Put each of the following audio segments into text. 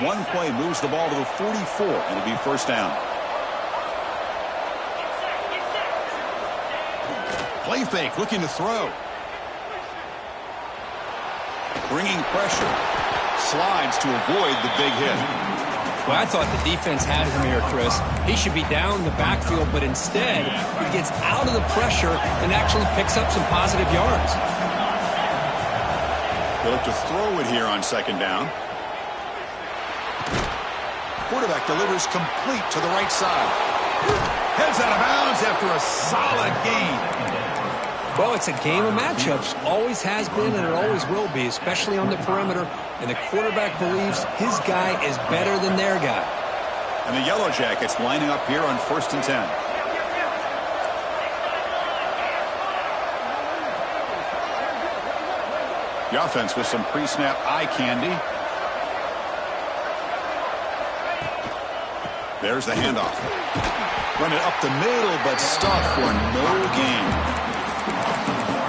One play moves the ball to the 44, and it'll be first down. Play fake, looking to throw. Bringing pressure. Slides to avoid the big hit. Well, I thought the defense had him here, Chris. He should be down in the backfield, but instead he gets out of the pressure and actually picks up some positive yards. They'll look to throw it here on second down. Quarterback delivers complete to the right side. Heads out of bounds after a solid gain. Well, it's a game of matchups. Always has been and it always will be, especially on the perimeter. And the quarterback believes his guy is better than their guy. And the Yellow Jackets lining up here on 1st and 10. The offense with some pre-snap eye candy. There's the handoff. Run it up the middle, but stuffed for no gain.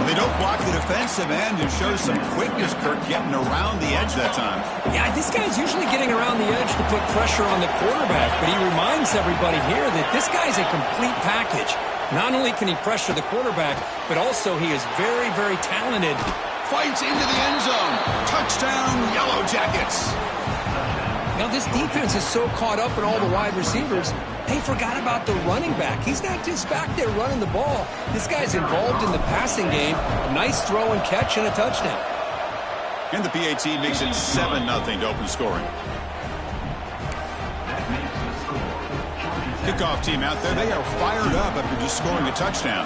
They don't block the defensive end and show some quickness, Kirk, getting around the edge that time. Yeah, this guy's usually getting around the edge to put pressure on the quarterback, but he reminds everybody here that this guy's a complete package. Not only can he pressure the quarterback, but also he is very, very talented. Fights into the end zone. Touchdown, Yellow Jackets. Now, this defense is so caught up in all the wide receivers, they forgot about the running back. He's not just back there running the ball. This guy's involved in the passing game. A nice throw and catch and a touchdown. And the PAT makes it 7-0 to open scoring. Kickoff team out there. They are fired up after just scoring a touchdown.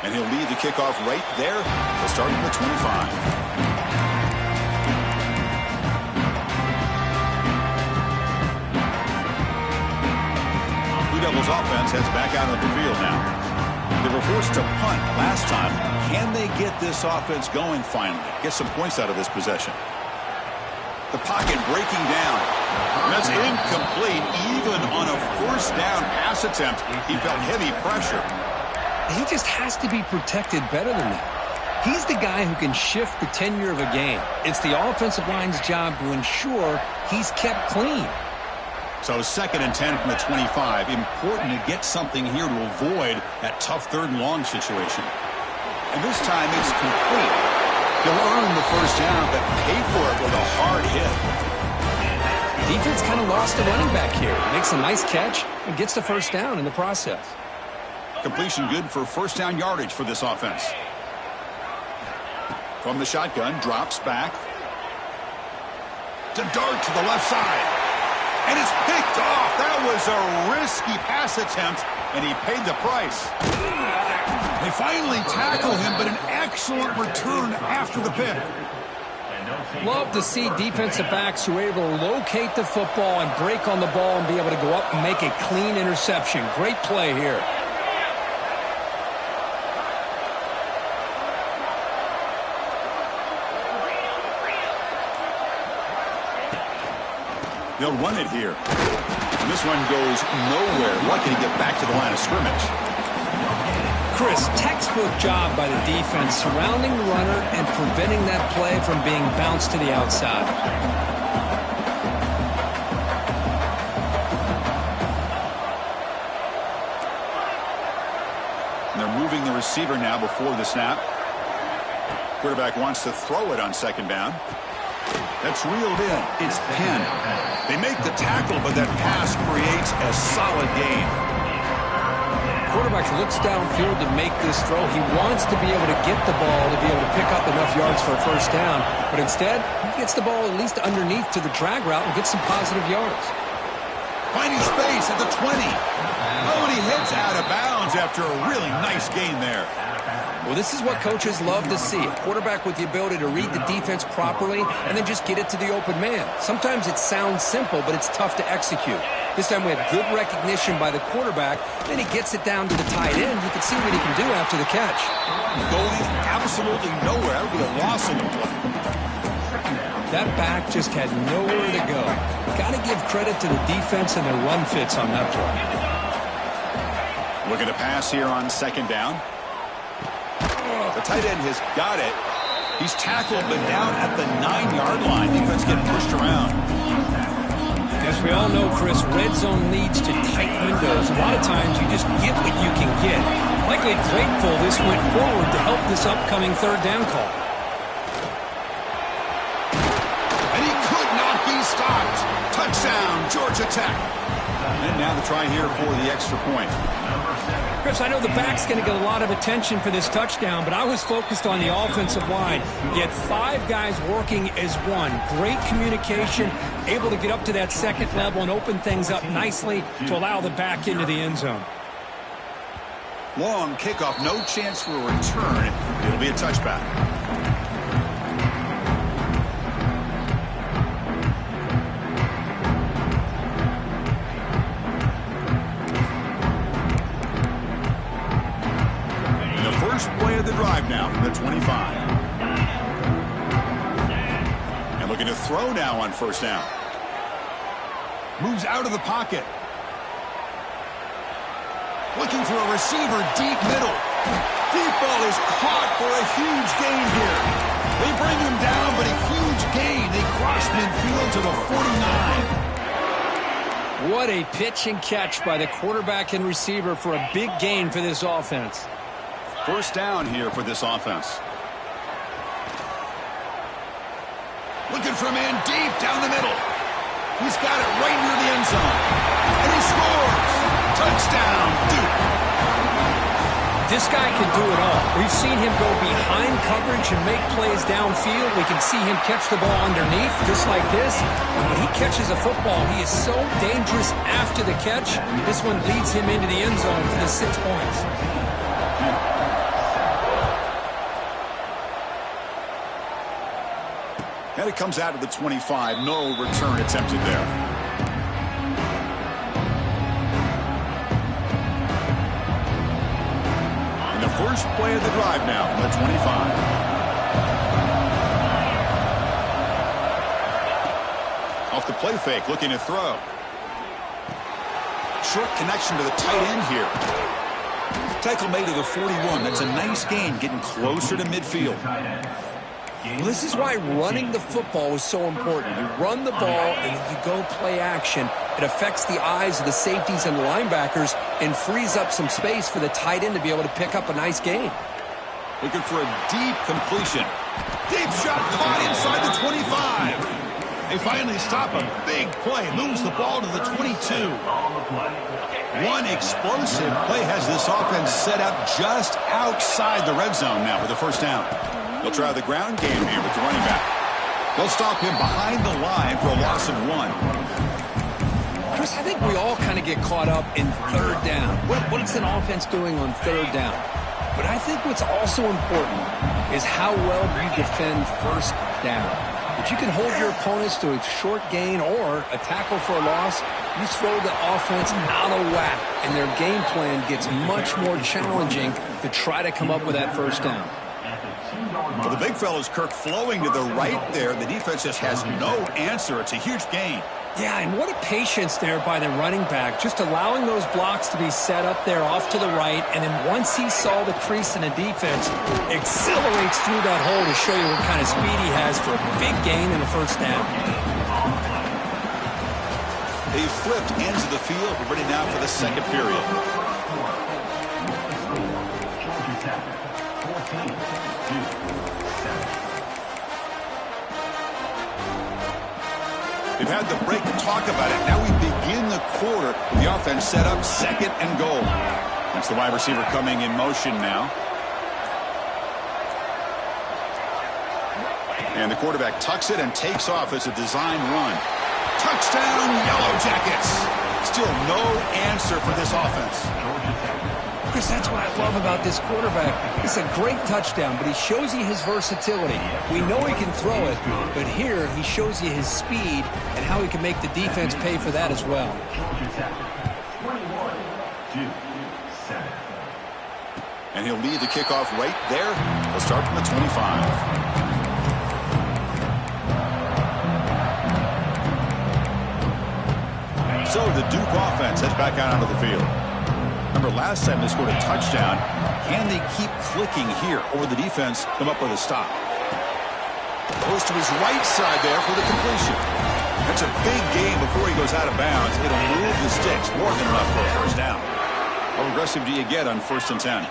And he'll lead the kickoff right there. He'll start at the 25. Blue Devils offense heads back out of the field now. They were forced to punt last time. Can they get this offense going finally? Get some points out of this possession. The pocket breaking down. That's incomplete. Even on a first down pass attempt, he felt heavy pressure. He just has to be protected better than that. He's the guy who can shift the tenure of a game. It's the offensive line's job to ensure he's kept clean. So 2nd and 10 from the 25. Important to get something here to avoid that tough 3rd and long situation. And this time it's complete. He'll earn the first down, but pay for it with a hard hit. Defense kind of lost the running back here. Makes a nice catch and gets the first down in the process. Completion good for first down yardage for this offense. From the shotgun, drops back. To dart to the left side. And it's picked off. That was a risky pass attempt, and he paid the price. They finally tackle him, but an excellent return after the pick. Love to see defensive backs who are able to locate the football and break on the ball and be able to go up and make a clean interception. Great play here. They'll run it here. And this one goes nowhere. Lucky to get back to the line of scrimmage. Chris, textbook job by the defense surrounding the runner and preventing that play from being bounced to the outside. And they're moving the receiver now before the snap. Quarterback wants to throw it on 2nd down. That's reeled in. It's pinned. They make the tackle, but that pass creates a solid gain. Quarterback looks downfield to make this throw. He wants to be able to get the ball to be able to pick up enough yards for a first down. But instead, he gets the ball at least underneath to the drag route and gets some positive yards. Finding space at the 20. Oh, and he hits out of bounds after a really nice gain there. Well, this is what coaches love to see. A quarterback with the ability to read the defense properly and then just get it to the open man. Sometimes it sounds simple, but it's tough to execute. This time we have good recognition by the quarterback. Then he gets it down to the tight end. You can see what he can do after the catch. Going absolutely nowhere. That would be a loss in the play. That back just had nowhere to go. Got to give credit to the defense and their run fits on that play. Looking to pass here on 2nd down. The tight end has got it. He's tackled, but down at the 9-yard line. Defense getting pushed around. As we all know, Chris, red zone leads to tight windows. A lot of times you just get what you can get. Likely grateful this went forward to help this upcoming third down call. And he could not be stopped. Touchdown, Georgia Tech. And now the try here for the extra point. Chris, I know the back's going to get a lot of attention for this touchdown, but I was focused on the offensive line. You had 5 guys working as one. Great communication, able to get up to that second level and open things up nicely to allow the back into the end zone. Long kickoff, no chance for a return. It'll be a touchback. Play of the drive now from the 25. And looking to throw now on first down. Moves out of the pocket. Looking for a receiver deep middle. Deep ball is caught for a huge gain here. They bring him down, but a huge gain. They cross midfield to the 49. What a pitch and catch by the quarterback and receiver for a big gain for this offense. First down here for this offense. Looking for a man deep down the middle. He's got it right near the end zone. And he scores. Touchdown, Duke. This guy can do it all. We've seen him go behind coverage and make plays downfield. We can see him catch the ball underneath, just like this. When he catches a football, he is so dangerous after the catch. This one leads him into the end zone for the 6 points. And it comes out of the 25. No return attempted there. And the first play of the drive now from the 25. Off the play fake, looking to throw. Short connection to the tight end here. Tackle made to the 41. That's a nice gain, getting closer to midfield. Well, this is why running the football is so important. You run the ball and then you go play action. It affects the eyes of the safeties and linebackers and frees up some space for the tight end to be able to pick up a nice gain. Looking for a deep completion. Deep shot caught inside the 25. They finally stop a big play. Moves the ball to the 22. One explosive play has this offense set up just outside the red zone now with the first down. They'll try the ground game here with the running back. They'll stop him behind the line for a loss of 1. Chris, I think we all kind of get caught up in third down. What's an offense doing on third down? But I think what's also important is how well you defend first down. If you can hold your opponents to a short gain or a tackle for a loss, you throw the offense out of whack, and their game plan gets much more challenging to try to come up with that first down. Well, the big fella's Kirk flowing to the right there. The defense just has no answer. It's a huge gain. Yeah, and what a patience there by the running back, just allowing those blocks to be set up there off to the right, and then once he saw the crease in the defense, accelerates through that hole to show you what kind of speed he has for a big gain in the first down. They flipped ends of the field. We're ready now for the second period. We've had the break to talk about it. Now we begin the quarter with the offense set up, second and goal. That's the wide receiver coming in motion now. And the quarterback tucks it and takes off as a design run. Touchdown, Yellow Jackets. Still no answer for this offense. Chris, that's what I love about this quarterback. It's a great touchdown, but he shows you his versatility. We know he can throw it, but here he shows you his speed and how he can make the defense pay for that as well. And he'll lead the kickoff right there. He'll start from the 25. So the Duke offense heads back out onto the field. Remember, last time they scored a touchdown. Can they keep clicking here, or will the defense come up with a stop? Goes to his right side there for the completion. That's a big gain before he goes out of bounds. It'll move the sticks more than enough for a first down. How aggressive do you get on 1st and 10?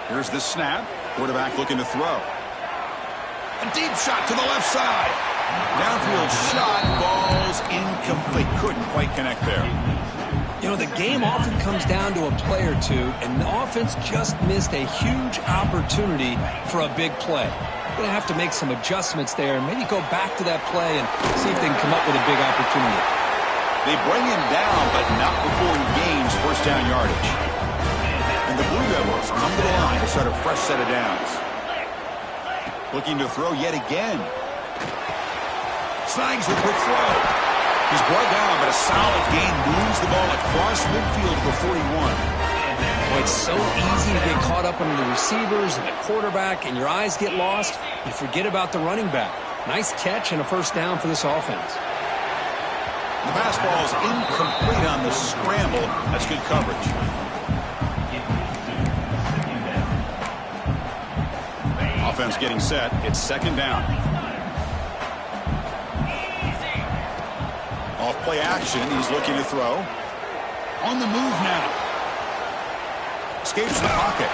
Here's the snap. Quarterback looking to throw. A deep shot to the left side. Downfield shot, falls incomplete. Couldn't quite connect there. You know, the game often comes down to a play or two, and the offense just missed a huge opportunity for a big play. Going to have to make some adjustments there and maybe go back to that play and see if they can come up with a big opportunity. They bring him down, but not before he gains first down yardage. And the Blue Devils come to the line to start a fresh set of downs. Looking to throw yet again. Snags the quick throw. He's brought down, but a solid gain moves the ball across midfield to the 41. Well, it's so easy to get caught up on the receivers and the quarterback, and your eyes get lost. You forget about the running back. Nice catch and a first down for this offense. The pass ball is incomplete on the scramble. That's good coverage. Offense getting set. It's 2nd down. Off play action. He's looking to throw. On the move now. Escapes the pocket.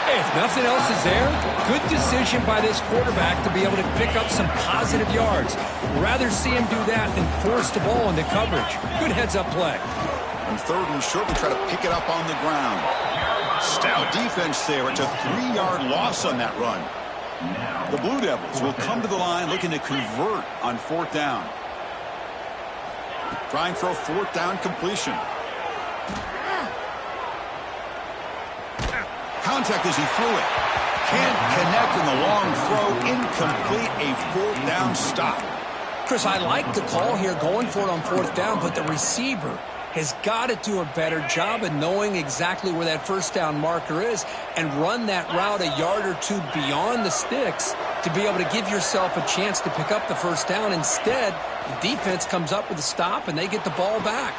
Hey, if nothing else is there, good decision by this quarterback to be able to pick up some positive yards. Rather see him do that than force the ball into coverage. Good heads-up play. On 3rd and short, we try to pick it up on the ground. Stout defense there. It's a 3-yard loss on that run. The Blue Devils will come to the line looking to convert on 4th down. Trying for a 4th down completion. Contact as he threw it. Can't connect in the long throw. Incomplete. A 4th down stop. Chris, I like the call here going for it on 4th down, but the receiver has got to do a better job of knowing exactly where that first down marker is and run that route a yard or two beyond the sticks to be able to give yourself a chance to pick up the first down. Instead, the defense comes up with a stop and they get the ball back.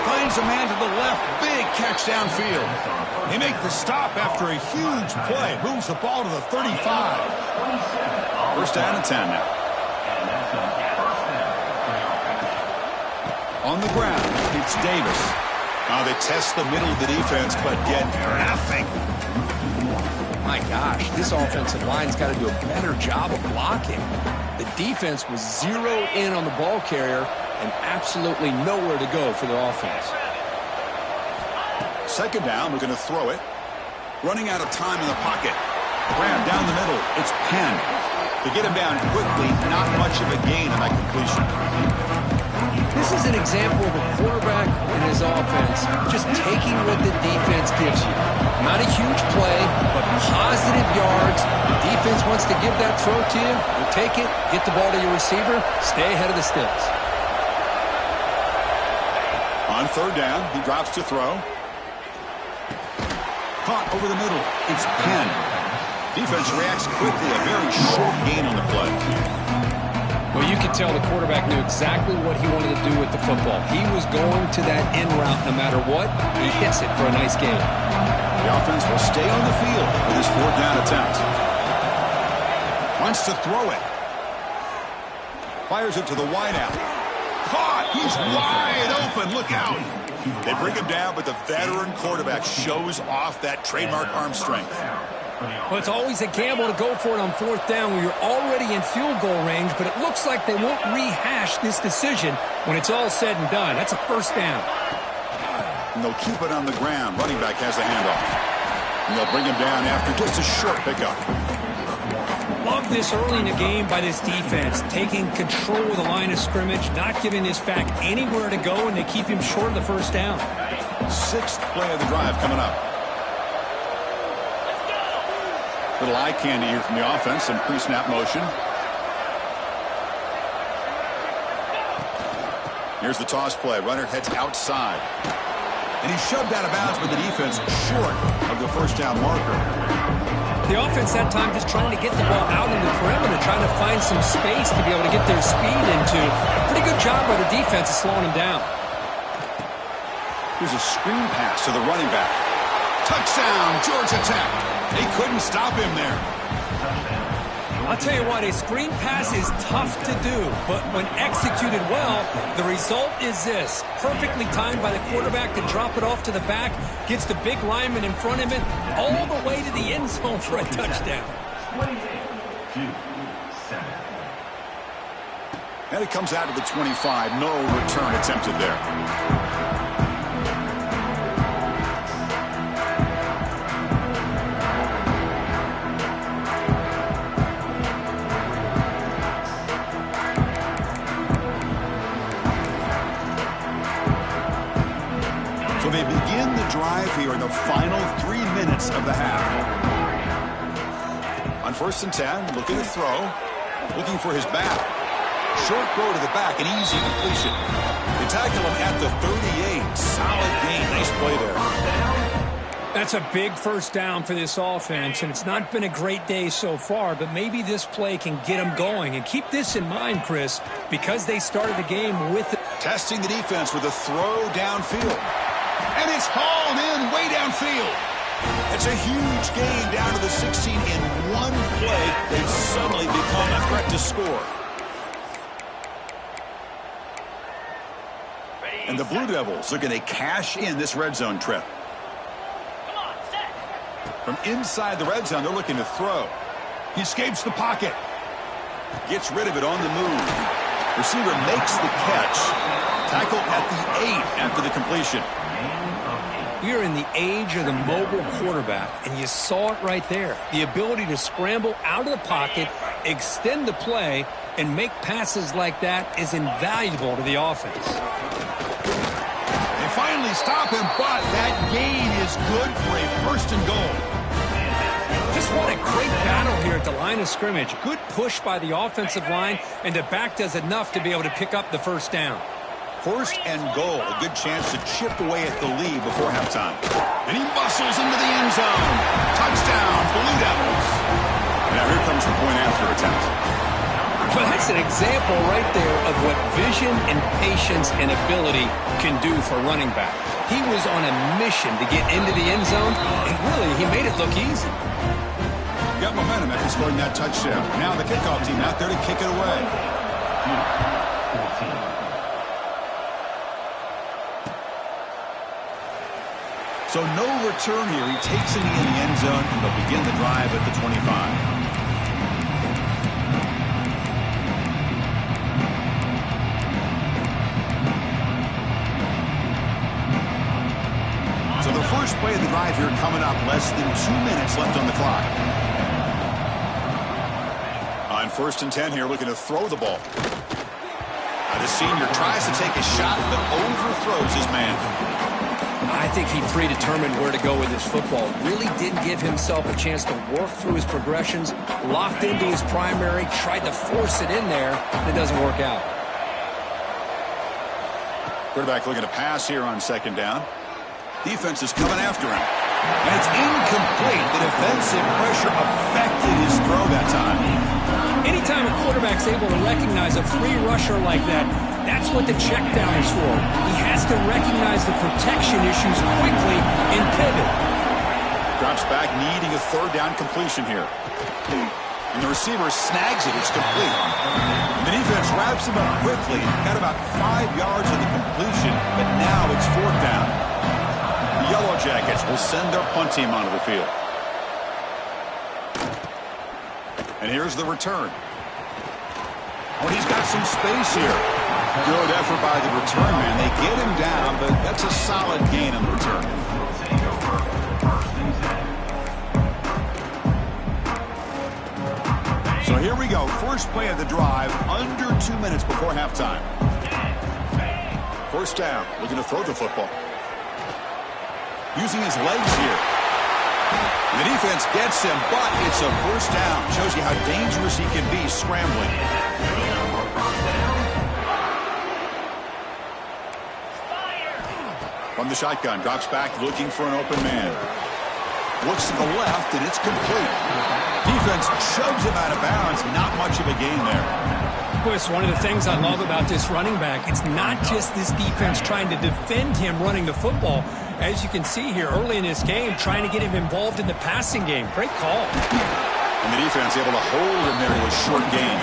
Finds a man to the left. Big catch downfield. They make the stop after a huge play. Moves the ball to the 35. First down and 10 now. On the ground, it's Davis. Now they test the middle of the defense, but get nothing. My gosh, this offensive line's got to do a better job of blocking. The defense was zeroed in on the ball carrier and absolutely nowhere to go for the offense. 2nd down, we're going to throw it. Running out of time in the pocket. Graham down the middle. It's Penn. To get him down quickly, not much of a gain on that completion. This is an example of a quarterback and his offense just taking what the defense gives you. Not a huge play, but positive yards. The defense wants to give that throw to you. You take it, get the ball to your receiver, stay ahead of the sticks. On 3rd down, he drops to throw. Caught over the middle. It's Penn. Defense reacts quickly. A very short gain on the play. Well, you could tell the quarterback knew exactly what he wanted to do with the football. He was going to that end route no matter what. He hits it for a nice gain. The offense will stay on the field for this 4th down attempt. Wants to throw it. Fires it to the wideout. Caught! He's wide open. Look out. They bring him down, but the veteran quarterback shows off that trademark arm strength. Well, it's always a gamble to go for it on 4th down when you're already in field goal range, but it looks like they won't rehash this decision when it's all said and done. That's a first down. And they'll keep it on the ground. Running back has the handoff. And they'll bring him down after just a short pickup. Love this early in the game by this defense, taking control of the line of scrimmage, not giving this back anywhere to go, and they keep him short of the first down. 6th play of the drive coming up. Little eye candy here from the offense, some pre-snap motion. Here's the toss play. Runner heads outside. And he's shoved out of bounds with the defense short of the first down marker. The offense that time just trying to get the ball out in the perimeter, trying to find some space to be able to get their speed into. Pretty good job by the defense of slowing him down. Here's a screen pass to the running back. Touchdown, Georgia Tech. They couldn't stop him there. I'll tell you what, a screen pass is tough to do, but when executed well, the result is this. Perfectly timed by the quarterback to drop it off to the back, gets the big lineman in front of him, all the way to the end zone for a touchdown. And it comes out to the 25. No return attempted there. So they begin the drive here in the final 3 minutes of the half. On 1st and 10, looking to throw, looking for his back. Short throw to the back, an easy completion. They tackle him at the 38. Solid gain. Nice play there. That's a big first down for this offense, and it's not been a great day so far, but maybe this play can get them going. And keep this in mind, Chris, because they started the game with it. Testing the defense with a throw downfield. And it's hauled in way downfield. It's a huge gain down to the 16 in one play. They've suddenly become a threat to score. And the Blue Devils are going to cash in this red zone trip. From inside the red zone, they're looking to throw. He escapes the pocket. Gets rid of it on the move. Receiver makes the catch. Tackle at the 8 after the completion. We're in the age of the mobile quarterback, and you saw it right there. The ability to scramble out of the pocket, extend the play, and make passes like that is invaluable to the offense. They finally stop him, but that gain is good for a 1st and goal. Just what a great battle here at the line of scrimmage. Good push by the offensive line, and the back does enough to be able to pick up the first down. 1st and goal, a good chance to chip away at the lead before halftime. And he muscles into the end zone. Touchdown, Blue Devils. Now here comes the point after attempt. Well, that's an example right there of what vision and patience and ability can do for running back. He was on a mission to get into the end zone, and really, he made it look easy. Got momentum after scoring that touchdown. Now the kickoff team out there to kick it away. So no return here. He takes it in the end zone, and they'll begin the drive at the 25. So the first play of the drive here coming up, less than 2 minutes left on the clock. On 1st and 10 here, looking to throw the ball. The senior tries to take a shot, but overthrows his man. I think he predetermined where to go with his football. Really didn't give himself a chance to work through his progressions. Locked into his primary, tried to force it in there, and it doesn't work out. Quarterback looking to pass here on 2nd down. Defense is coming after him. And it's incomplete. The defensive pressure affected his throw that time. Anytime a quarterback's able to recognize a free rusher like that, that's what the check down is for. He has to recognize the protection issues quickly and pivot. Drops back, needing a 3rd down completion here. And the receiver snags it. It's complete. The defense wraps him up quickly. Got about 5 yards of the completion, but now it's 4th down. The Yellow Jackets will send their punt team onto the field. And here's the return. Oh, he's got some space here. Good effort by the return man. They get him down, but that's a solid gain on the return. So here we go. First play of the drive, under 2 minutes before halftime. 1st down, looking to throw the football. Using his legs here. The defense gets him, but it's a 1st down. Shows you how dangerous he can be scrambling. From the shotgun, drops back, looking for an open man. Looks to the left, and it's complete. Defense shoves him out of bounds. Not much of a gain there. Chris, one of the things I love about this running back, it's not just this defense trying to defend him running the football. As you can see here early in this game, trying to get him involved in the passing game. Great call. And the defense able to hold him there to a short gain.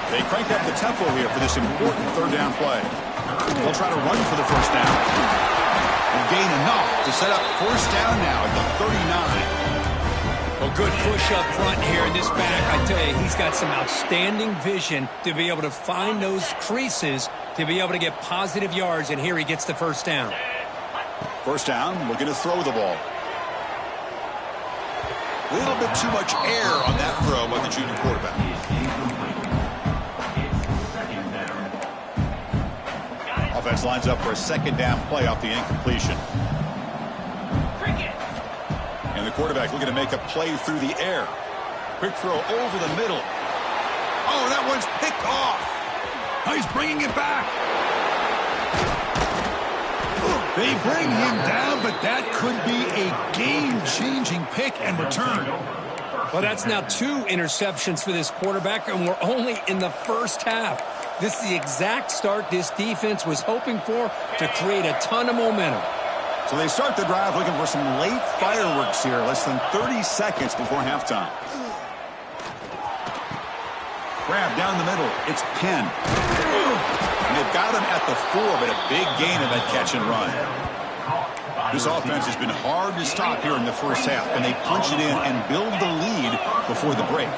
They crank up the tempo here for this important third down play. They'll try to run for the first down. And gain enough to set up first down now at the 39. Well, good push up front here in this back. I tell you, he's got some outstanding vision to be able to find those creases, to be able to get positive yards, and here he gets the first down. First down, looking to throw the ball. A little bit too much air on that throw by the junior quarterback. Offense lines up for a second down play off the incompletion. And the quarterback looking to make a play through the air. Quick throw over the middle. Oh, that one's picked off. Oh, he's bringing it back. They bring him down, but that could be a game-changing pick and return. Well, that's now 2 interceptions for this quarterback, and we're only in the first half. This is the exact start this defense was hoping for to create a ton of momentum. So they start the drive looking for some late fireworks here, less than 30 seconds before halftime. Grab down the middle. It's Penn. And they've got him at the 4, but a big gain of that catch and run. This offense has been hard to stop here in the first half, and they punch it in and build the lead before the break.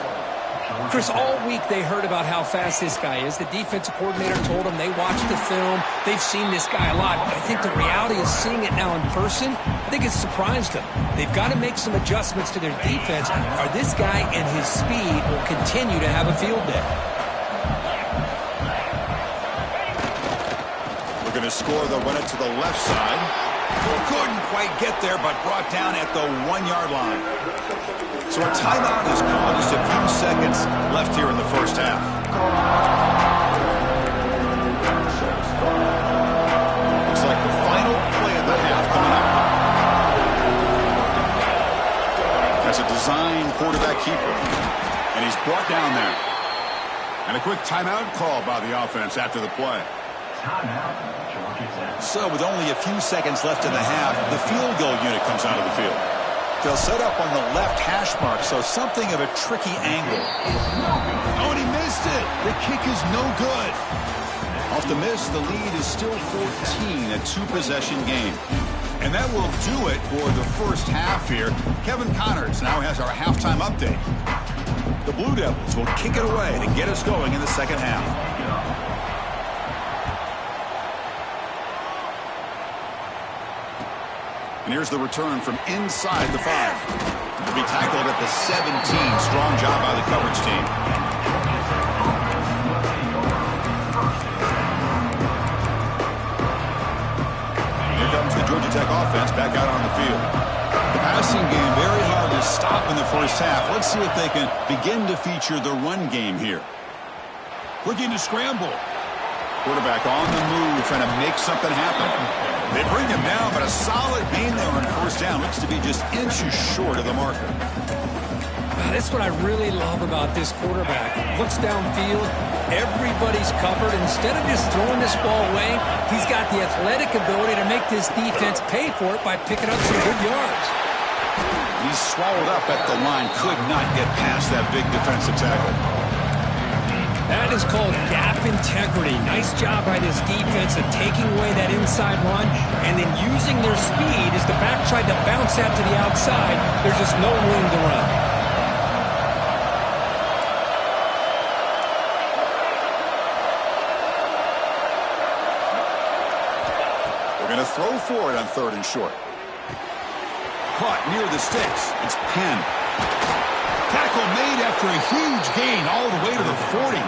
Chris, all week they heard about how fast this guy is. The defensive coordinator told them they watched the film. They've seen this guy a lot. But I think the reality is seeing it now in person, I think it's surprised them. They've got to make some adjustments to their defense, or this guy and his speed will continue to have a field day. Looking to score, they'll run it to the left side. Couldn't quite get there, but brought down at the 1-yard line. So a timeout is called. Just a few seconds left here in the first half. Looks like the final play of the half coming up. That's a design quarterback keeper. And he's brought down there. And a quick timeout call by the offense after the play. So with only a few seconds left in the half, the field goal unit comes out of the field. They'll set up on the left hash mark, so something of a tricky angle. Oh, and he missed it. The kick is no good. Off the miss, the lead is still 14, a 2-possession game. And that will do it for the first half here. Kevin Connors now has our halftime update. The Blue Devils will kick it away to get us going in the second half. And here's the return from inside the 5. He'll be tackled at the 17. Strong job by the coverage team. Here comes the Georgia Tech offense back out on the field. The passing game very hard to stop in the first half. Let's see if they can begin to feature the run game here. Looking to scramble. Quarterback on the move, trying to make something happen. They bring him down, but a solid gain there on first down. Looks to be just inches short of the marker. That's what I really love about this quarterback. Looks downfield, everybody's covered. Instead of just throwing this ball away, he's got the athletic ability to make this defense pay for it by picking up some good yards. He's swallowed up at the line, could not get past that big defensive tackle. That is called gap integrity. Nice job by this defense of taking away that inside run and then using their speed as the back tried to bounce out to the outside. There's just no room to run. They're going to throw for it on 3rd and short. Caught near the sticks. It's Penn. Tackle made after a huge gain all the way to the 40.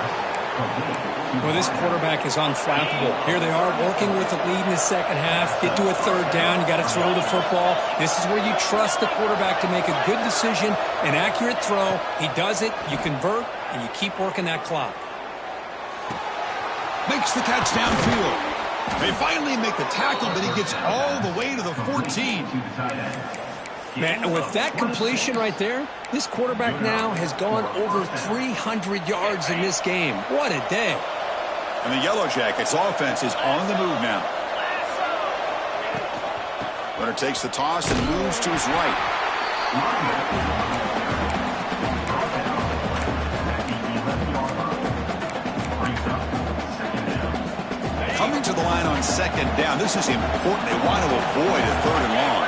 Well, this quarterback is unflappable. Here they are working with the lead in the second half. Get to a 3rd down. You got to throw the football. This is where you trust the quarterback to make a good decision, an accurate throw. He does it. You convert, and you keep working that clock. Makes the catch downfield. They finally make the tackle, but he gets all the way to the 14. Man, with that completion right there, this quarterback now has gone over 300 yards in this game. What a day. And the Yellow Jackets offense is on the move now. Runner takes the toss and moves to his right. second down. This is important. They want to avoid a third and long.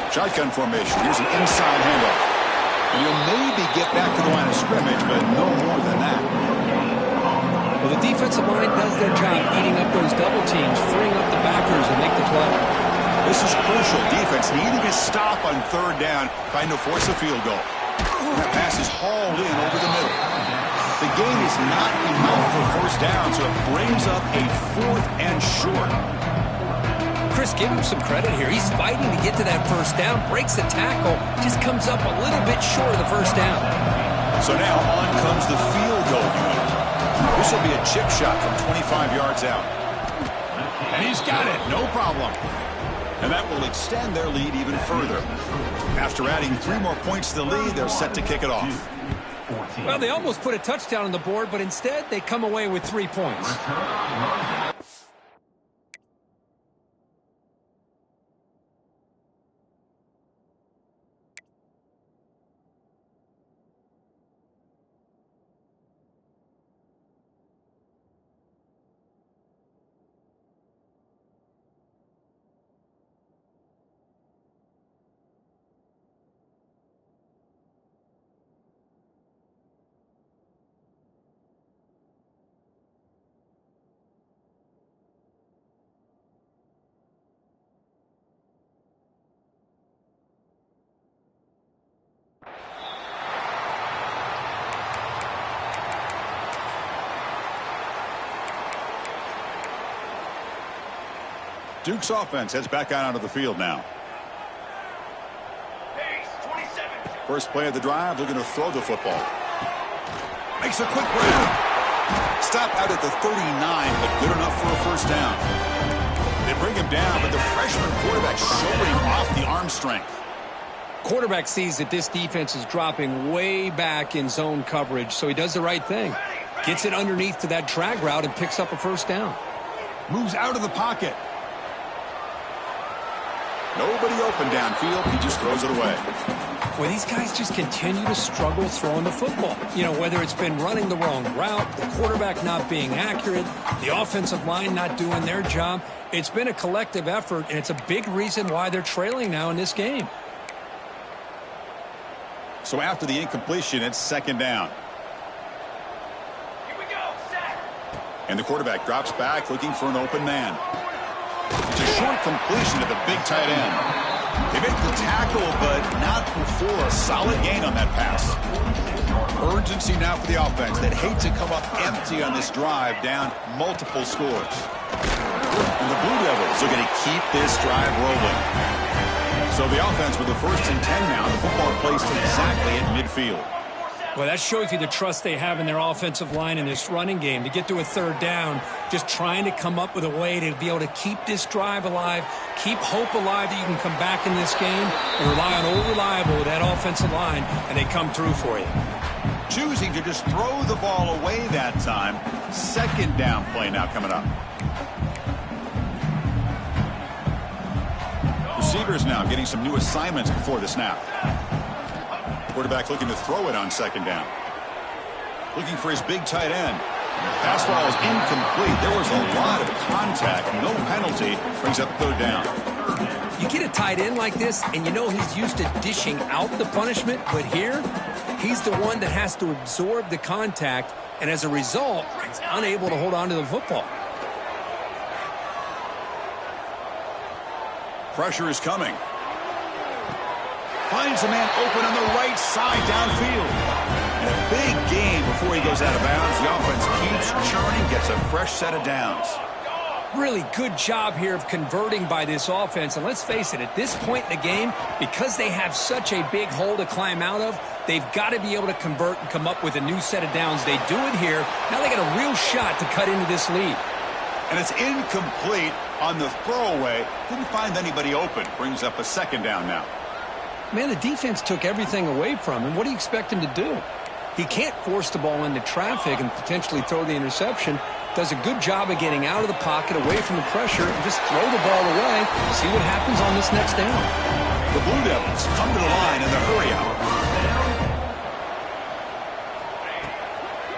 Shotgun formation. Here's an inside handoff. And you'll maybe get back to the line of scrimmage, but no more than that. Well, the defensive line does their job eating up those double teams, freeing up the backers and make the play. This is crucial. Defense needing a stop on third down, trying to force a field goal. That pass is hauled in over the middle. The gain is not enough for first down, so it brings up a 4th and short. Chris, give him some credit here. He's fighting to get to that first down, breaks the tackle, just comes up a little bit short of the first down. So now on comes the field goal unit. This will be a chip shot from 25 yards out. And he's got it, no problem. And that will extend their lead even further. After adding 3 more points to the lead, they're set to kick it off. Well, they almost put a touchdown on the board, but instead they come away with 3 points. Duke's offense heads back out onto the field now. First play of the drive, looking to throw the football. Makes a quick grab. Stop out at the 39, but good enough for a first down. They bring him down, but the freshman quarterback showing off the arm strength. Quarterback sees that this defense is dropping way back in zone coverage, so he does the right thing. Gets it underneath to that drag route and picks up a first down. Moves out of the pocket. Nobody open downfield. He just throws it away. Well, these guys just continue to struggle throwing the football. You know, whether it's been running the wrong route, the quarterback not being accurate, the offensive line not doing their job. It's been a collective effort, and it's a big reason why they're trailing now in this game. So after the incompletion, it's second down. Here we go, set. And the quarterback drops back looking for an open man. It's a short completion to the big tight end. They make the tackle, but not before a solid gain on that pass. Urgency now for the offense that hate to come up empty on this drive, down multiple scores. And the Blue Devils are going to keep this drive rolling. So the offense with the 1st and 10 now. The football placed exactly at midfield. Well, that shows you the trust they have in their offensive line in this running game. To get to a third down, just trying to come up with a way to be able to keep this drive alive, keep hope alive that you can come back in this game, and rely on old reliable with that offensive line, and they come through for you. Choosing to just throw the ball away that time. Second down play now coming up. Receivers now getting some new assignments before the snap. Quarterback looking to throw it on second down. Looking for his big tight end. Pass ball is incomplete. There was a lot of contact. No penalty. Brings up third down. You get a tight end like this, and you know he's used to dishing out the punishment, but here, he's the one that has to absorb the contact, and as a result, he's unable to hold on to the football. Pressure is coming. Finds a man open on the right side downfield. And a big gain before he goes out of bounds. The offense keeps churning, gets a fresh set of downs. Really good job here of converting by this offense. And let's face it, at this point in the game, because they have such a big hole to climb out of, they've got to be able to convert and come up with a new set of downs. They do it here. Now they got a real shot to cut into this lead. And it's incomplete on the throwaway. Didn't find anybody open. Brings up a second down now. Man, the defense took everything away from him. What do you expect him to do? He can't force the ball into traffic and potentially throw the interception. Does a good job of getting out of the pocket, away from the pressure, and just throw the ball away. See what happens on this next down. The Blue Devils come to the line in the hurry out.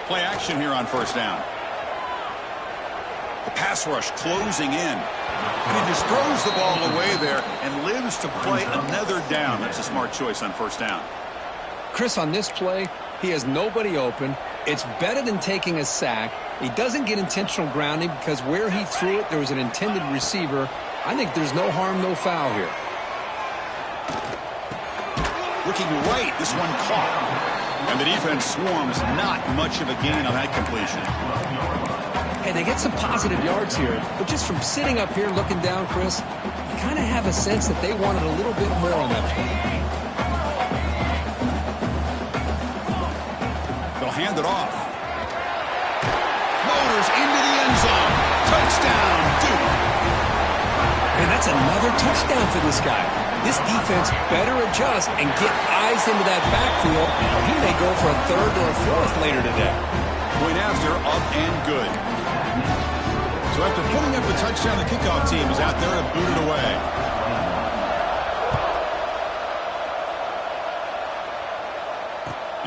Play action here on first down. The pass rush closing in. And he just throws the ball away there and lives to play another down. That's a smart choice on first down. Chris, on this play, he has nobody open. It's better than taking a sack. He doesn't get intentional grounding because where he threw it, there was an intended receiver. I think there's no harm, no foul here. Looking right, this one caught. And the defense swarms, not much of a gain on that completion. Hey, they get some positive yards here, but just from sitting up here looking down, Chris, you kind of have a sense that they wanted a little bit more on that play. They'll hand it off. Motors into the end zone. Touchdown, Duke. And that's another touchdown for this guy. This defense better adjust and get eyes into that backfield, or he may go for a third or a fourth later today. Point after, up and good. So after putting up a touchdown, the kickoff team is out there to boot it away.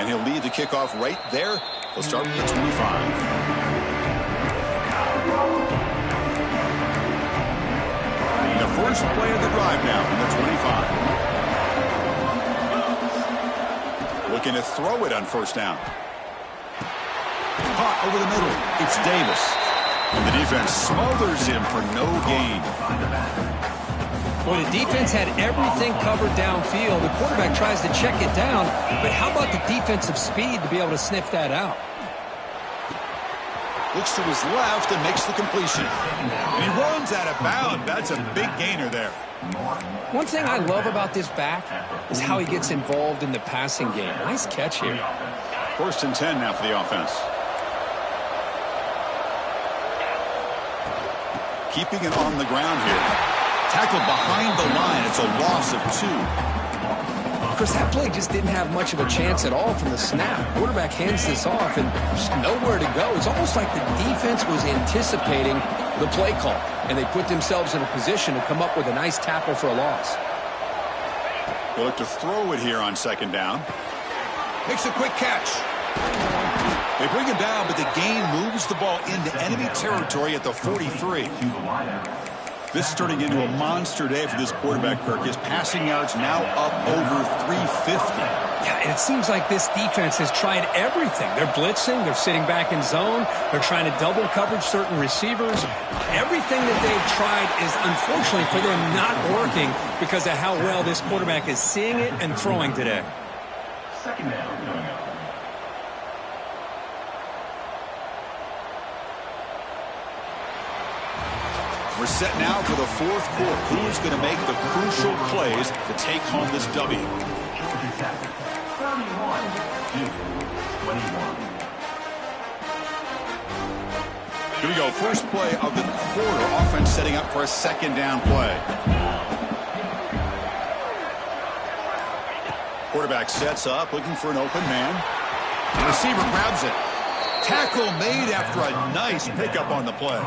And he'll lead the kickoff right there. He'll start with the 25. The first play of the drive now from the 25. Looking to throw it on first down. Caught over the middle. It's Davis. And the defense smothers him for no gain. Well, the defense had everything covered downfield. The quarterback tries to check it down, but how about the defensive speed to be able to sniff that out? Looks to his left and makes the completion. And he runs out of bounds. That's a big gainer there. One thing I love about this back is how he gets involved in the passing game. Nice catch here. First and 10 now for the offense. Keeping it on the ground here. Tackled behind the line. It's a loss of 2. Chris, that play just didn't have much of a chance at all from the snap. Quarterback hands this off and just nowhere to go. It's almost like the defense was anticipating the play call, and they put themselves in a position to come up with a nice tackle for a loss. They look to throw it here on second down. Makes a quick catch. They bring him down, but the gain moves the ball into enemy territory at the 43. This is turning into a monster day for this quarterback, Kirk. His passing yards now up over 350. Yeah, and it seems like this defense has tried everything. They're blitzing. They're sitting back in zone. They're trying to double coverage certain receivers. Everything that they've tried is, unfortunately for them, not working because of how well this quarterback is seeing it and throwing today. Second down. We're set now for the fourth quarter. Who is going to make the crucial plays to take home this W? 31-21. Here we go. First play of the quarter. Offense setting up for a second down play. Quarterback sets up, looking for an open man. The receiver grabs it. Tackle made after a nice pickup on the play.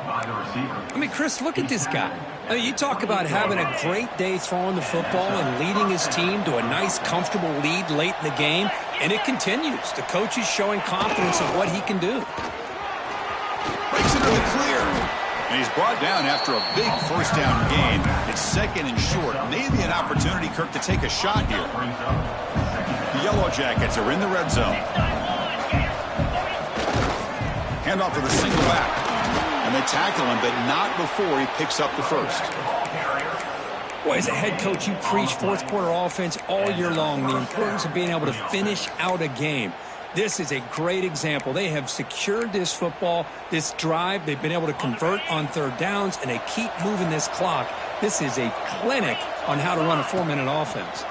I mean, Chris, look at this guy. I mean, you talk about having a great day throwing the football and leading his team to a nice, comfortable lead late in the game, and it continues. The coach is showing confidence of what he can do. Breaks into the clear. And he's brought down after a big first down gain. It's second and short. Maybe an opportunity, Kirk, to take a shot here. The Yellow Jackets are in the red zone. Handoff to the single back. And they tackle him, but not before he picks up the first. Boy, as a head coach, you preach fourth quarter offense all year long, the importance of being able to finish out a game. This is a great example. They have secured this football, this drive. They've been able to convert on third downs, and they keep moving this clock. This is a clinic on how to run a 4-minute offense.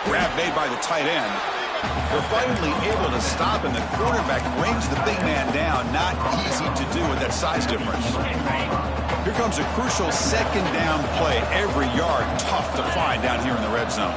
Grab made by the tight end. They're finally able to stop him. The quarterback brings the big man down. Not easy to do with that size difference. Here comes a crucial second down play. Every yard tough to find down here in the red zone.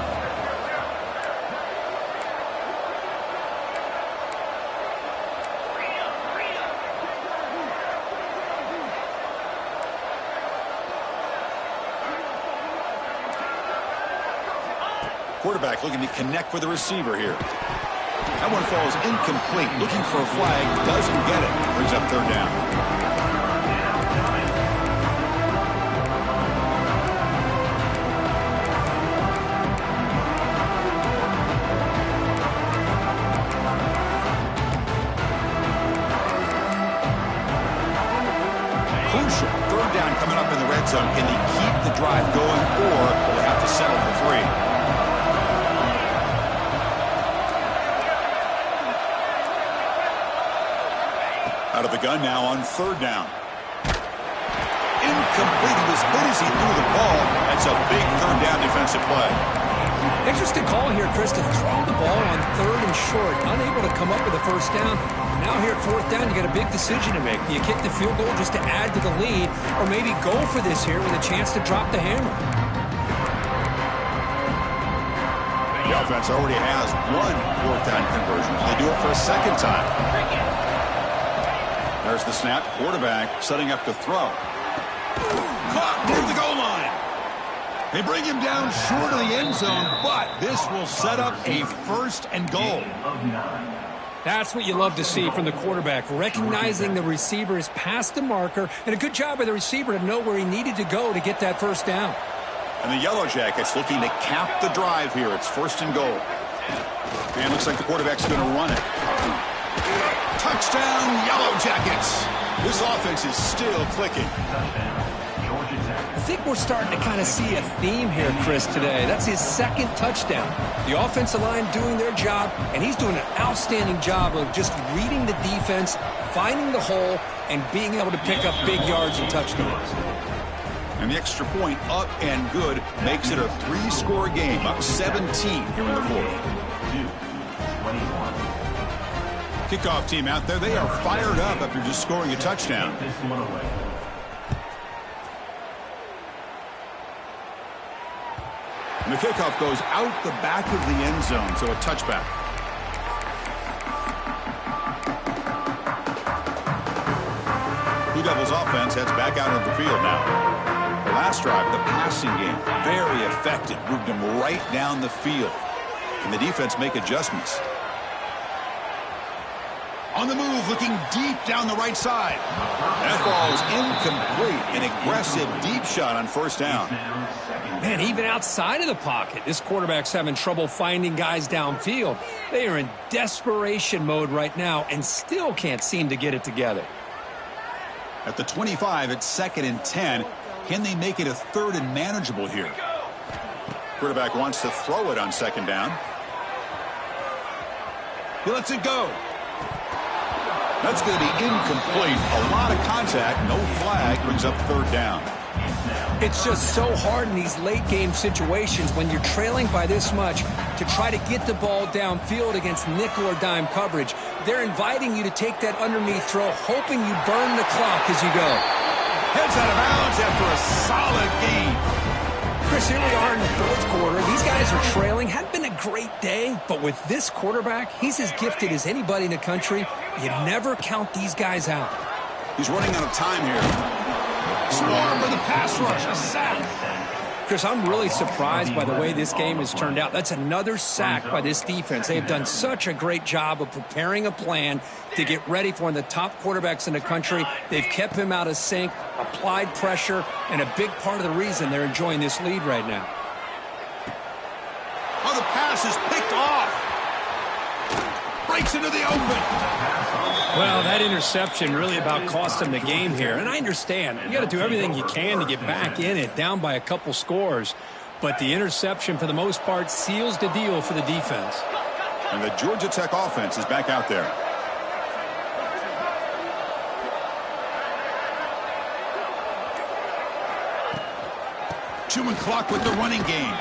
quarterback looking to connect with the receiver here. That one falls incomplete. Looking for a flag. Doesn't get it. Brings up third down. Crucial. Third down coming up in the red zone. Can they keep the drive going, or will they have to settle for 3? Out of the gun now on third down. Incomplete. He was hit as he threw the ball. That's a big third down defensive play. Interesting call here, Chris, to throw the ball on third and short. Unable to come up with a first down. Now here at fourth down, you got a big decision to make. Do you kick the field goal just to add to the lead, or maybe go for this here with a chance to drop the hammer? The offense already has one fourth down conversion. They do it for a second time. There's the snap. Quarterback setting up to throw. Caught near the goal line. They bring him down short of the end zone, but this will set up a first and goal. That's what you love to see from the quarterback, recognizing the receiver is past the marker, and a good job by the receiver to know where he needed to go to get that first down. And the Yellow Jackets looking to cap the drive here. It's first and goal. And looks like the quarterback's going to run it. Touchdown, Yellow Jackets. This offense is still clicking. I think we're starting to kind of see a theme here, Chris, today. That's his second touchdown. The offensive line doing their job, and he's doing an outstanding job of just reading the defense, finding the hole, and being able to pick up big yards and touchdowns. And the extra point up and good makes it a 3-score game, up 17 here in the fourth. Kickoff team out there, they are fired up after just scoring a touchdown. And the kickoff goes out the back of the end zone, so a touchback. Blue Devils offense heads back out of the field now. The last drive, the passing game, very effective. Moved them right down the field. Can the defense make adjustments? On the move, looking deep down the right side. That ball is incomplete. An aggressive deep shot on first down. Man, even outside of the pocket, this quarterback's having trouble finding guys downfield. They are in desperation mode right now and still can't seem to get it together. At the 25, it's 2nd and 10. Can they make it a 3rd and manageable here? Quarterback wants to throw it on 2nd down. He lets it go. That's going to be incomplete. A lot of contact, no flag, brings up 3rd down. It's just so hard in these late-game situations when you're trailing by this much to try to get the ball downfield against nickel or dime coverage. They're inviting you to take that underneath throw, hoping you burn the clock as you go. Heads out of bounds after a solid game. Chris, here we are in the fourth quarter. These guys are trailing. Hadn't been a great day, but with this quarterback, he's as gifted as anybody in the country. You never count these guys out. He's running out of time here. Swarm for the pass rush, a sack. Chris, I'm really surprised by the way this game has turned out. That's another sack by this defense. They've done such a great job of preparing a plan to get ready for one of the top quarterbacks in the country. They've kept him out of sync, applied pressure, and a big part of the reason they're enjoying this lead right now. Oh, the pass is picked off. Breaks into the open. Well, that interception really about cost them the game here. And I understand. You got to do everything you can to get back in it, down by a couple scores. But the interception, for the most part, seals the deal for the defense. And the Georgia Tech offense is back out there. Chewing clock with the running game.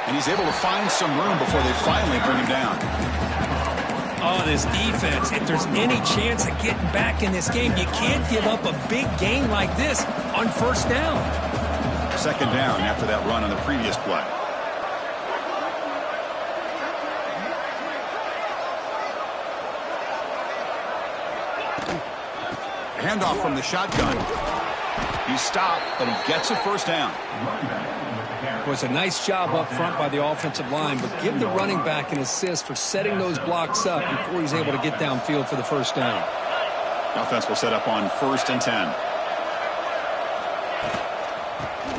And he's able to find some room before they finally bring him down. Oh, this defense, if there's any chance of getting back in this game, you can't give up a big game like this on first down. 2nd down after that run on the previous play. Handoff from the shotgun. He stopped, but he gets a first down. Was a nice job up front by the offensive line, but give the running back an assist for setting those blocks up before he's able to get downfield for the first down. Offense will set up on 1st and 10.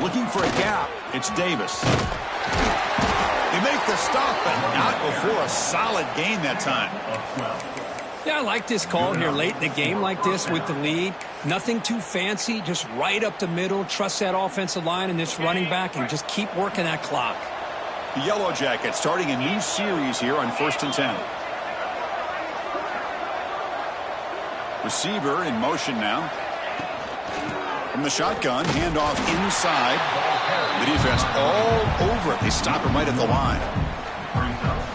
Looking for a gap. It's Davis. They make the stop, but not before a solid gain that time. Yeah, I like this call here late in the game like this with the lead. Nothing too fancy, just right up the middle. Trust that offensive line and this running back and just keep working that clock. The Yellow Jackets starting a new series here on 1st and 10. Receiver in motion now. From the shotgun, handoff inside. The defense all over it. They stop him right at the line.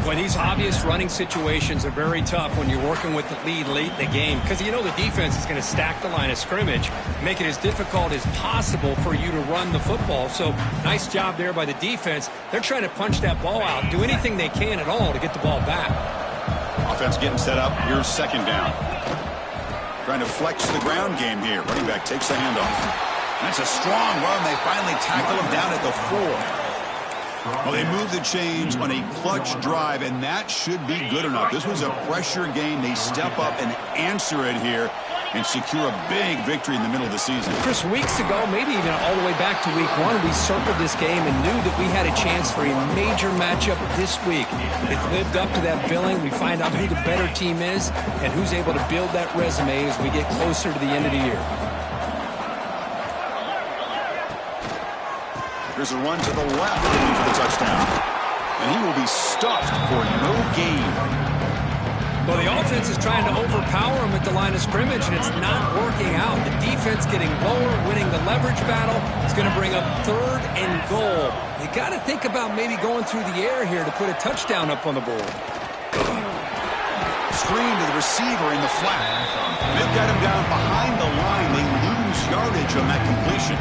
Well, these obvious running situations are very tough when you're working with the lead late in the game because you know the defense is going to stack the line of scrimmage, make it as difficult as possible for you to run the football. So nice job there by the defense. They're trying to punch that ball out, do anything they can at all to get the ball back. Offense getting set up. Here's 2nd down. Trying to flex the ground game here. Running back takes the handoff. That's a strong run. They finally tackle him down at the 4. Well, they moved the chains on a clutch drive, and that should be good enough. This was a pressure game. They step up and answer it here and secure a big victory in the middle of the season. Chris, weeks ago, maybe even all the way back to week 1, we circled this game and knew that we had a chance for a major matchup this week. It lived up to that billing. We find out who the better team is and who's able to build that resume as we get closer to the end of the year. There's a run to the left for the touchdown. And he will be stuffed for no gain. Well, the offense is trying to overpower him at the line of scrimmage, and it's not working out. The defense getting lower, winning the leverage battle. It's going to bring up 3rd and goal. You got to think about maybe going through the air here to put a touchdown up on the board. Screen to the receiver in the flat. They've got him down behind the line. They lose yardage on that completion.